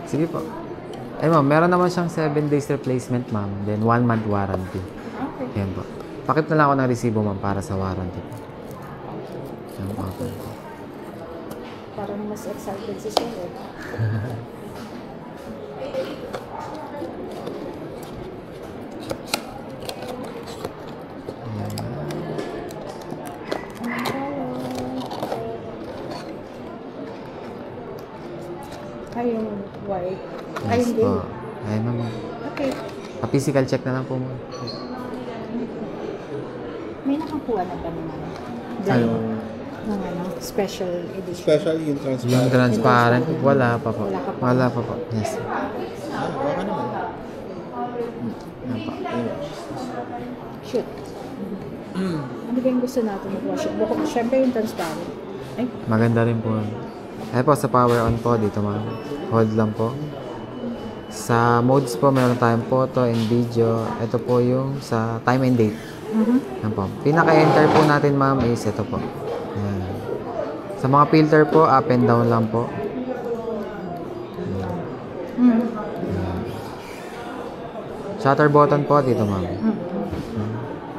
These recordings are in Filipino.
Sige po. Eh ma'am, meron naman siyang 7 days replacement ma'am. Then 1 month warranty. Okay. Yan po. Pakit na lang ako ng resibo ma'am para sa warranty po. Yan po. Parang mas excited si Sir. Ay, yung white. Ay, Yes hindi. po. Ay ma'am. Okay. Pa-physical check na lang po ma'am. May nakakuha na ba naman? Ano? Ng ano, special edition. Special yung transparent. Yung transparent, wala pa po. Wala ka pa. Wala pa po. Yes. Baka naman. Yan po. Shoot. Ano ba yung gusto natin mag-wash? Bukod, syempre yung transparent. Ay, Maganda rin po. Ay po, sa power on po dito ma'am. Hold lang po. Sa modes po, meron tayong photo and video. Ito po yung sa time and date. Yan po. Pinaka-enter po natin ma'am is ito po. Yan. Sa mga filter po, up and down lang po. Yan. Shutter button po dito ma'am.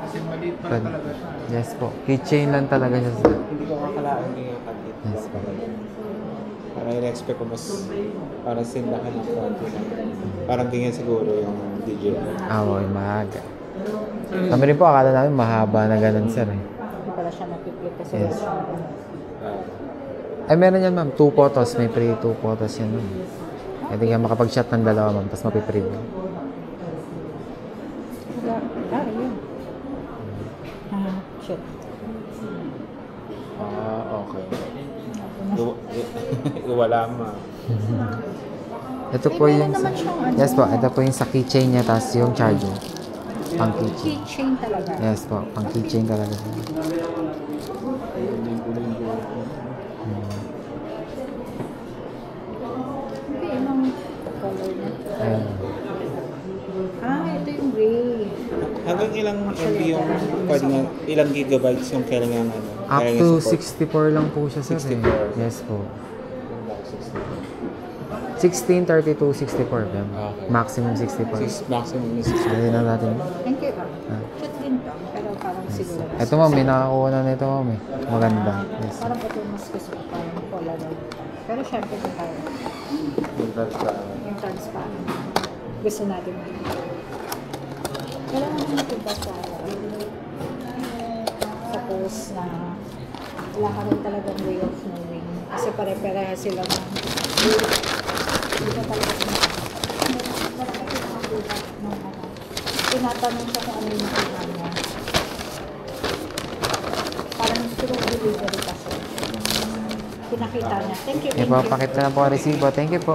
Kasi maliit pa talaga siya. Yes po. Keychain lang talaga siya. Hindi ko kakalain yung kadit. Yes po. Parang in-expect ko mas parang sindakan ng konti. Parang ganyan siguro yung DJ. Oo, maaga. Kami rin po, akala namin mahaba na ganun sir eh. hindi pala siya napiplit kasi Yes. wala siyang- Ay, meron yan ma'am. 2 photos. May free 2 photos yan ma'am. Pwede ka makapag-shot ng dalawa ma'am, tapos mapipreview. Wala. Ah, yun. Shit. Okay. Wala ma. Ito po Meron yung... naman siyang ano. Yes po, ito po yung sa keychain niya, tapos yung charger. Pang keychain. Keychain talaga. Yes po, pang keychain talaga siya. Hindi, ibang color na. Ayan. Ito yung gray. Hanggang ilang MB yung pwedeng ilang gigabytes yung kailangan ano? Up kailangan to support? 64 lang po siya sir eh. 64. Yes po. 16, 32, 64 ma'am. Okay. Maximum 64. Maximum is 64. Pwede na natin. Thank you. Shoot din to. Pero parang siguro. Ito ma'am, may nakakuha na nito ma'am eh. Maganda. Yes. Parang ito mas gusto ko parang Polaroid. Pero syempre kung tayo. Yung transparent. Yung transparent. Gusto natin. Kailangan naman ito sa post na wala ka rin talagang way of knowing. Kasi pare-pareha sila ng hindi ka talaga wala ka pinakabuhat ng ano. Tinatanong siya kung ano yung nakuha niya. Parang through delivery kasi. Pinakita niya. Thank you, thank you. Ipapakita na po ang resibo. Thank you po.